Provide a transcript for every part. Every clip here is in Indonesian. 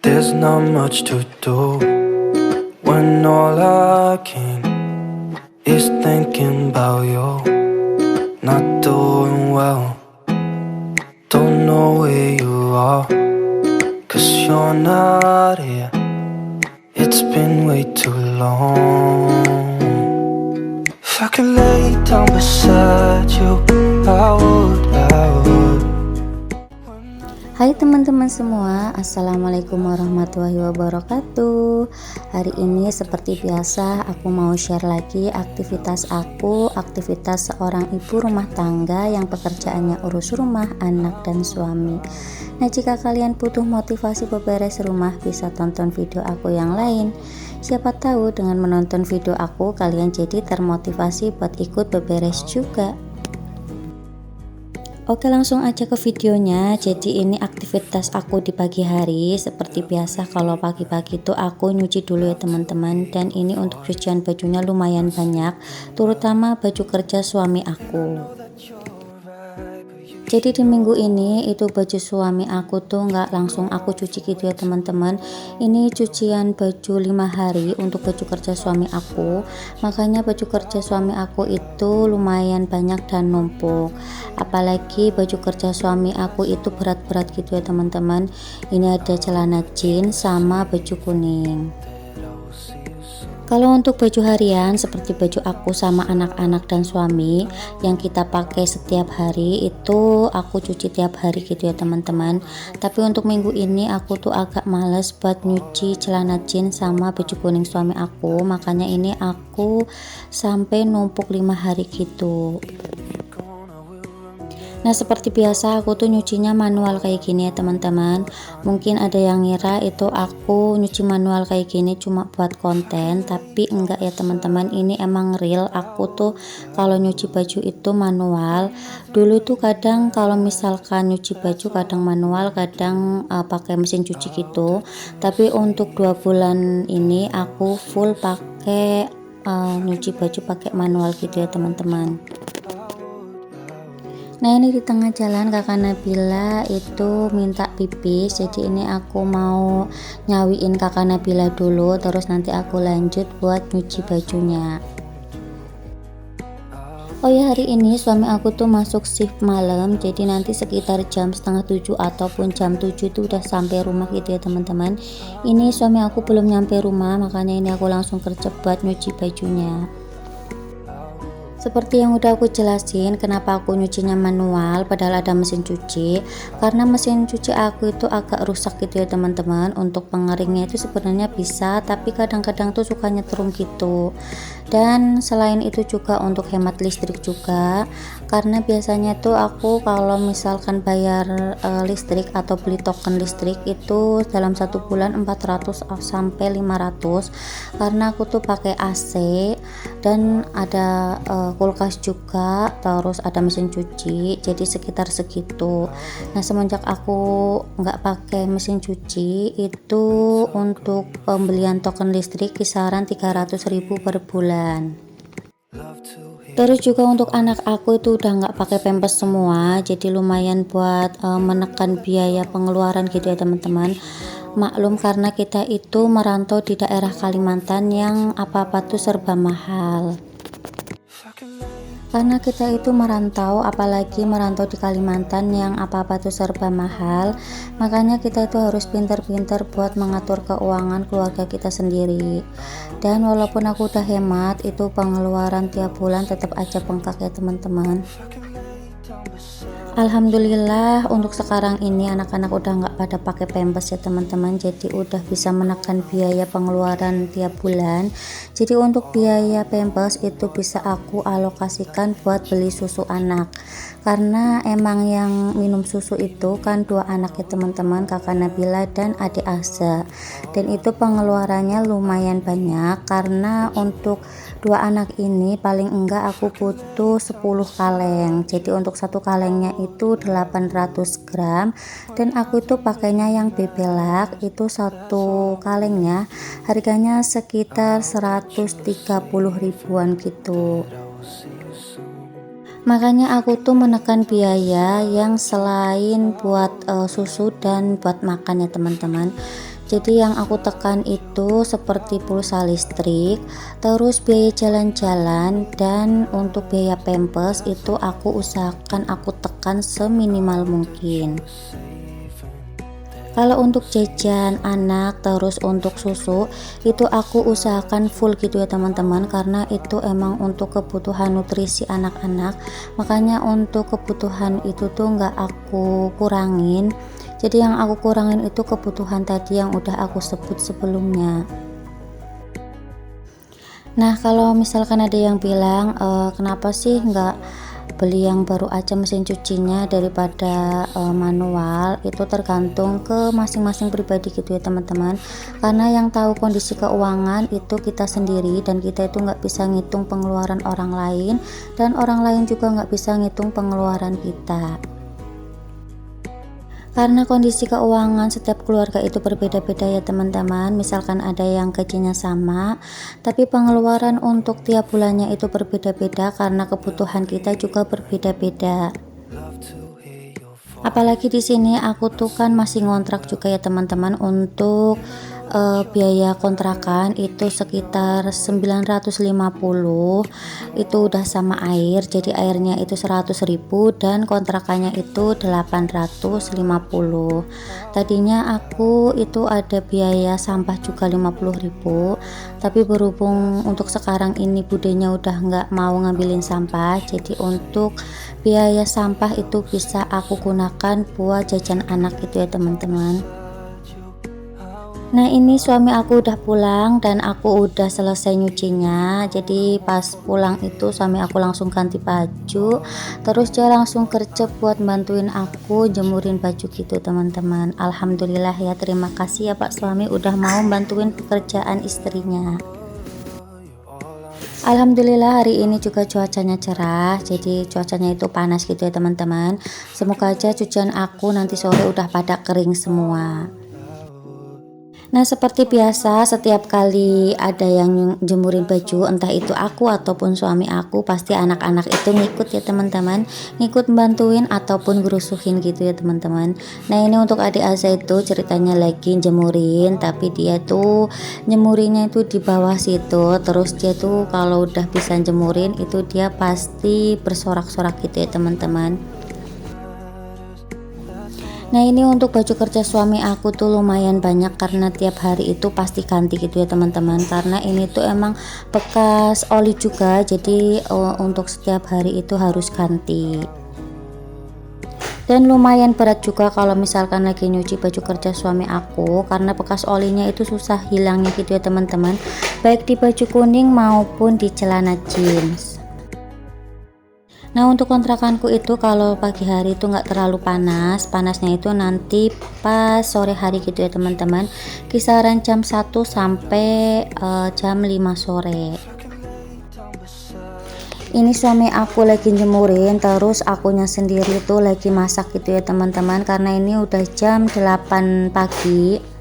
There's not much to do when all I can is thinking about you. Not doing well, don't know where you are, 'cause you're not here. It's been way too long. If I could lay down beside you, I would. Hai teman-teman semua, Assalamualaikum warahmatullahi wabarakatuh. Hari ini seperti biasa aku mau share lagi aktivitas seorang ibu rumah tangga yang pekerjaannya urus rumah, anak, dan suami. Nah, jika kalian butuh motivasi beberes rumah, bisa tonton video aku yang lain. Siapa tahu dengan menonton video aku kalian jadi termotivasi buat ikut beberes juga. Oke, langsung aja ke videonya. Jadi ini aktivitas aku di pagi hari. Seperti biasa kalau pagi-pagi tuh aku nyuci dulu ya teman-teman. Dan ini untuk cucian bajunya lumayan banyak, terutama baju kerja suami aku. Jadi di minggu ini itu baju suami aku tuh nggak langsung aku cuci gitu ya teman-teman. Ini cucian baju 5 hari untuk baju kerja suami aku. Makanya baju kerja suami aku itu lumayan banyak dan numpuk. Apalagi baju kerja suami aku itu berat-berat gitu ya teman-teman. Ini ada celana jeans sama baju kuning. Kalau untuk baju harian seperti baju aku sama anak-anak dan suami yang kita pakai setiap hari itu aku cuci tiap hari gitu ya teman-teman. Tapi untuk minggu ini aku tuh agak males buat nyuci celana jeans sama baju kuning suami aku. Makanya ini aku sampai numpuk 5 hari gitu. Nah, seperti biasa aku tuh nyucinya manual kayak gini ya teman-teman. Mungkin ada yang ngira itu aku nyuci manual kayak gini cuma buat konten, tapi enggak ya teman-teman. Ini emang real, aku tuh kalau nyuci baju itu manual. Dulu tuh kadang kalau misalkan nyuci baju kadang manual, kadang pakai mesin cuci gitu. Tapi untuk 2 bulan ini aku full pakai nyuci baju pakai manual gitu ya teman-teman. Nah, ini di tengah jalan kakak Nabila itu minta pipis, jadi ini aku mau nyawiin kakak Nabila dulu, terus nanti aku lanjut buat nyuci bajunya. Oh ya, hari ini suami aku tuh masuk shift malam, jadi nanti sekitar jam setengah 7 ataupun jam 7 itu udah sampai rumah gitu ya teman-teman. Ini suami aku belum nyampe rumah, makanya ini aku langsung kerja buat nyuci bajunya. Seperti yang udah aku jelasin kenapa aku nyucinya manual padahal ada mesin cuci, karena mesin cuci aku itu agak rusak gitu ya teman-teman. Untuk pengeringnya itu sebenarnya bisa, tapi kadang-kadang tuh suka nyetrum gitu. Dan selain itu juga untuk hemat listrik juga, karena biasanya tuh aku kalau misalkan bayar listrik atau beli token listrik itu dalam 1 bulan 400 sampai 500, karena aku tuh pakai AC dan ada kulkas juga, terus ada mesin cuci, jadi sekitar segitu. Nah, semenjak aku nggak pakai mesin cuci itu untuk pembelian token listrik kisaran 300.000 per bulan. Terus juga untuk anak aku itu udah nggak pakai pampers semua, jadi lumayan buat menekan biaya pengeluaran gitu ya teman-teman. Maklum karena kita itu merantau di daerah Kalimantan yang apa-apa tuh serba mahal. Karena kita itu merantau, apalagi merantau di Kalimantan yang apa-apa tuh serba mahal, makanya kita itu harus pinter-pinter buat mengatur keuangan keluarga kita sendiri. Dan walaupun aku udah hemat, itu pengeluaran tiap bulan tetap aja bengkak ya teman-teman. Alhamdulillah untuk sekarang ini anak-anak udah nggak pada pakai pampers ya teman-teman, jadi udah bisa menekan biaya pengeluaran tiap bulan. Jadi untuk biaya pampers itu bisa aku alokasikan buat beli susu anak, karena emang yang minum susu itu kan 2 anak ya teman-teman, kakak Nabila dan adik Asa, dan itu pengeluarannya lumayan banyak karena untuk 2 anak ini paling enggak aku butuh 10 kaleng. Jadi untuk 1 kalengnya itu 800 gram, dan aku itu pakainya yang bebelak, itu 1 kalengnya harganya sekitar 130 ribuan gitu. Makanya aku tuh menekan biaya yang selain buat susu dan buat makan ya teman-teman. Jadi yang aku tekan itu seperti pulsa listrik, terus biaya jalan-jalan, dan untuk biaya pampers itu aku usahakan aku tekan seminimal mungkin. Kalau untuk jajan anak terus untuk susu itu aku usahakan full gitu ya teman-teman, karena itu emang untuk kebutuhan nutrisi anak-anak, makanya untuk kebutuhan itu tuh nggak aku kurangin. Jadi yang aku kurangin itu kebutuhan tadi yang udah aku sebut sebelumnya. Nah kalau misalkan ada yang bilang kenapa sih nggak beli yang baru aja mesin cucinya daripada manual, itu tergantung ke masing-masing pribadi gitu ya teman-teman, karena yang tahu kondisi keuangan itu kita sendiri, dan kita itu nggak bisa ngitung pengeluaran orang lain, dan orang lain juga nggak bisa ngitung pengeluaran kita. Karena kondisi keuangan setiap keluarga itu berbeda-beda ya teman-teman. Misalkan ada yang gajinya sama, tapi pengeluaran untuk tiap bulannya itu berbeda-beda karena kebutuhan kita juga berbeda-beda. Apalagi di sini aku tuh kan masih ngontrak juga ya teman-teman. Untuk biaya kontrakan itu sekitar 950, itu udah sama air, jadi airnya itu 100.000 dan kontrakannya itu 850. Tadinya aku itu ada biaya sampah juga 50.000, tapi berhubung untuk sekarang ini budenya udah nggak mau ngambilin sampah, jadi untuk biaya sampah itu bisa aku gunakan buat jajan anak gitu ya teman-teman. Nah ini suami aku udah pulang dan aku udah selesai nyucinya. Jadi pas pulang itu suami aku langsung ganti baju, terus dia langsung kerja buat bantuin aku jemurin baju gitu teman-teman. Alhamdulillah ya, terima kasih ya Pak suami udah mau bantuin pekerjaan istrinya. Alhamdulillah hari ini juga cuacanya cerah, jadi cuacanya itu panas gitu ya teman-teman. Semoga aja cucian aku nanti sore udah pada kering semua. Nah seperti biasa setiap kali ada yang jemurin baju, entah itu aku ataupun suami aku, pasti anak-anak itu ngikut ya teman-teman, ngikut bantuin ataupun gerusuhin gitu ya teman-teman. Nah ini untuk adik Aza itu ceritanya lagi jemurin, tapi dia tuh nyemurinnya itu di bawah situ, terus dia tuh kalau udah bisa jemurin itu dia pasti bersorak-sorak gitu ya teman-teman. Nah ini untuk baju kerja suami aku tuh lumayan banyak karena tiap hari itu pasti ganti gitu ya teman-teman, karena ini tuh emang bekas oli juga, jadi untuk setiap hari itu harus ganti. Dan lumayan berat juga kalau misalkan lagi nyuci baju kerja suami aku, karena bekas olinya itu susah hilangnya gitu ya teman-teman, baik di baju kuning maupun di celana jeans. Nah untuk kontrakanku itu kalau pagi hari itu nggak terlalu panas, panasnya itu nanti pas sore hari gitu ya teman-teman, kisaran jam 1 sampai jam 5 sore. Ini suami aku lagi jemurin, terus akunya sendiri tuh lagi masak gitu ya teman-teman, karena ini udah jam 8 pagi.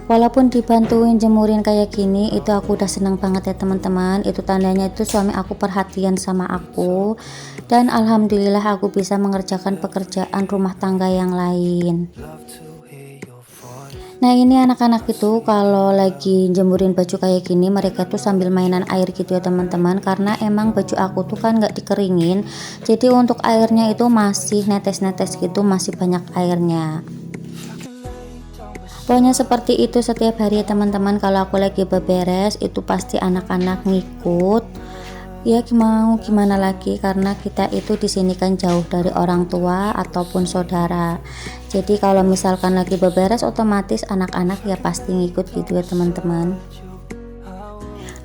Walaupun dibantuin jemurin kayak gini, itu aku udah senang banget ya teman-teman. Itu tandanya itu suami aku perhatian sama aku, dan alhamdulillah aku bisa mengerjakan pekerjaan rumah tangga yang lain. Nah ini anak-anak itu kalau lagi jemurin baju kayak gini, mereka tuh sambil mainan air gitu ya teman-teman, karena emang baju aku tuh kan nggak dikeringin, jadi untuk airnya itu masih netes-netes gitu, masih banyak airnya. Pokoknya seperti itu setiap hari ya teman-teman. Kalau aku lagi beberes itu pasti anak-anak ngikut. Ya mau gimana lagi, karena kita itu di sini kan jauh dari orang tua ataupun saudara. Jadi kalau misalkan lagi beberes otomatis anak-anak ya pasti ngikut gitu ya teman-teman.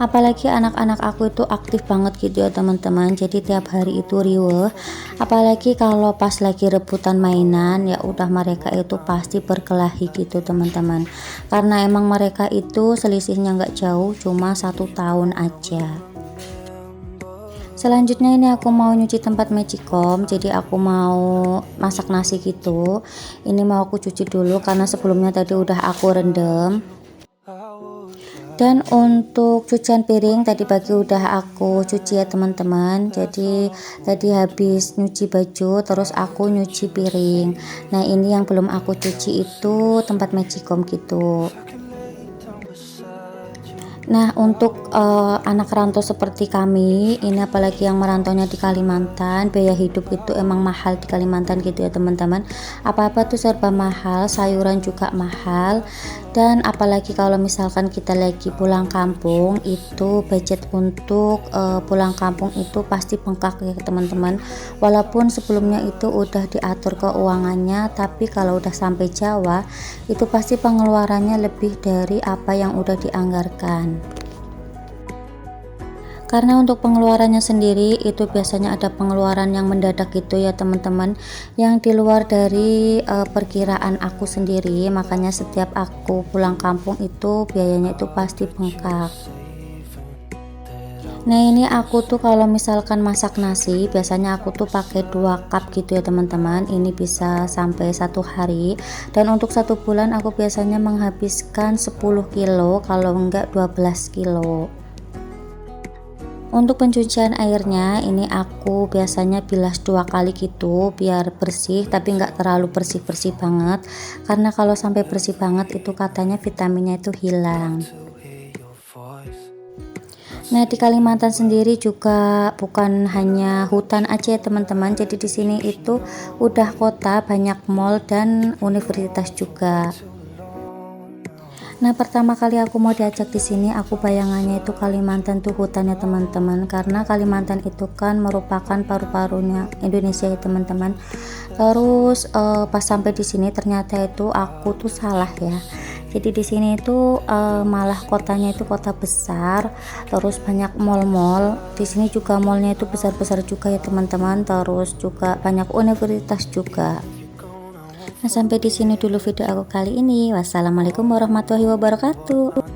Apalagi anak-anak aku itu aktif banget gitu ya teman-teman, jadi tiap hari itu riweh. Apalagi kalau pas lagi rebutan mainan, ya udah mereka itu pasti berkelahi gitu teman-teman, karena emang mereka itu selisihnya nggak jauh, cuma 1 tahun aja. Selanjutnya ini aku mau nyuci tempat magicom, jadi aku mau masak nasi gitu. Ini mau aku cuci dulu karena sebelumnya tadi udah aku rendam. Dan untuk cucian piring tadi pagi udah aku cuci ya teman-teman. Jadi tadi habis nyuci baju terus aku nyuci piring. Nah ini yang belum aku cuci itu tempat magicom gitu. Nah untuk anak rantau seperti kami ini, apalagi yang merantaunya di Kalimantan, biaya hidup itu emang mahal di Kalimantan gitu ya teman-teman. Apa-apa tuh serba mahal, sayuran juga mahal. Dan apalagi kalau misalkan kita lagi pulang kampung, itu budget untuk pulang kampung itu pasti bengkak ya teman-teman. Walaupun sebelumnya itu udah diatur keuangannya, tapi kalau udah sampai Jawa itu pasti pengeluarannya lebih dari apa yang udah dianggarkan. Karena untuk pengeluarannya sendiri itu biasanya ada pengeluaran yang mendadak gitu ya teman-teman, yang di luar dari perkiraan aku sendiri, makanya setiap aku pulang kampung itu biayanya itu pasti bengkak. Nah ini aku tuh kalau misalkan masak nasi biasanya aku tuh pakai 2 cup gitu ya teman-teman, ini bisa sampai 1 hari. Dan untuk 1 bulan aku biasanya menghabiskan 10 kilo kalau enggak 12 kilo. Untuk pencucian airnya ini aku biasanya bilas 2 kali gitu biar bersih, tapi nggak terlalu bersih-bersih banget, karena kalau sampai bersih banget itu katanya vitaminnya itu hilang. Nah di Kalimantan sendiri juga bukan hanya hutan aja ya teman-teman, jadi di sini itu udah kota, banyak mall dan universitas juga. Nah pertama kali aku mau diajak di sini, aku bayangannya itu Kalimantan tuh hutannya teman-teman, karena Kalimantan itu kan merupakan paru-parunya Indonesia ya teman-teman. Terus pas sampai di sini ternyata itu aku tuh salah ya. Jadi di sini itu malah kotanya itu kota besar, terus banyak mall-mall. Di sini juga mallnya itu besar-besar juga ya teman-teman, terus juga banyak universitas juga. Nah, sampai di sini dulu video aku kali ini. Wassalamualaikum warahmatullahi wabarakatuh.